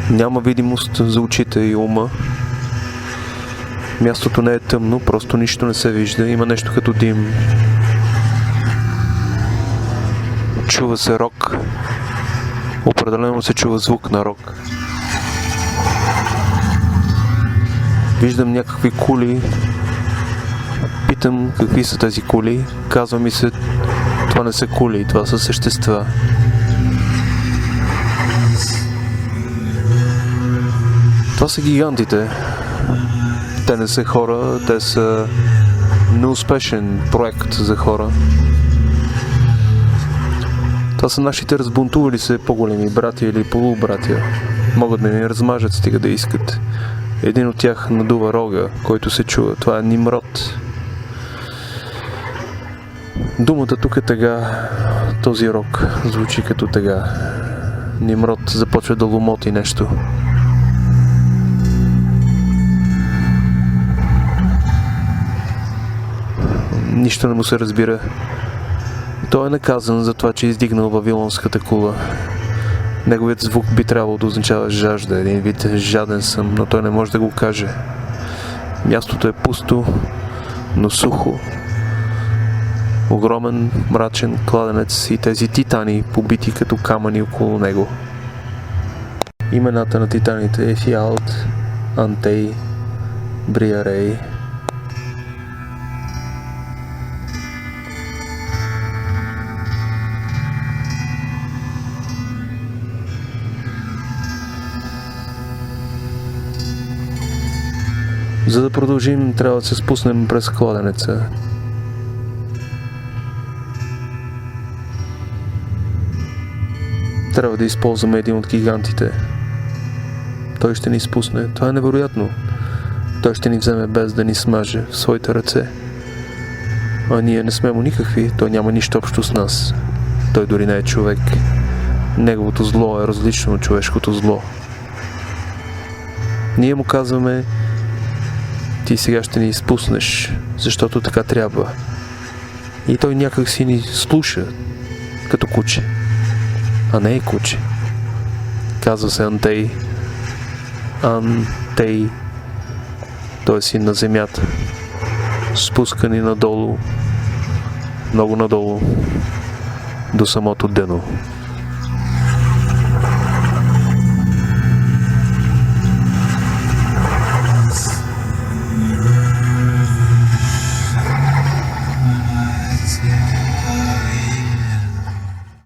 Няма видимост за очите и ума. Мястото не е тъмно, просто нищо не се вижда. Има нещо като дим. Чува се рок. Определено се чува звук на рок. Виждам някакви кули. Питам какви са тези кули. Казва ми се, това не са кули, това са същества. Това са гигантите. Те не са хора, те са неуспешен проект за хора. Това са нашите разбунтували се по-големи братя или полубратя. Могат да ни размажат, стига да искат. Един от тях надува рога, който се чува. Това е Нимрод. Думата тук е тъга. Този рог звучи като тъга. Нимрод започва да ломоти нещо. Нищо не му се разбира. Той е наказан за това, че е издигнал Вавилонската кула. Неговият звук би трябвало да означава жажда, един вид жаден съм, но той не може да го каже. Мястото е пусто, но сухо. Огромен, мрачен кладенец и тези титани, побити като камъни около него. Имената на титаните е Фиалт, Антей, Бриарей. За да продължим, трябва да се спуснем през кладенеца. Трябва да използваме един от гигантите. Той ще ни спусне. Това е невероятно. Той ще ни вземе без да ни смаже в своите ръце. А ние не сме му никакви. Той няма нищо общо с нас. Той дори не е човек. Неговото зло е различно от човешкото зло. Ние му казваме: ти сега ще ни изпуснеш, защото така трябва. И той някак си ни слуша, като куче. А не е куче. Казва се Антей. Антей. Той е син на земята. Спускани надолу, много надолу, до самото дъно. Yeah.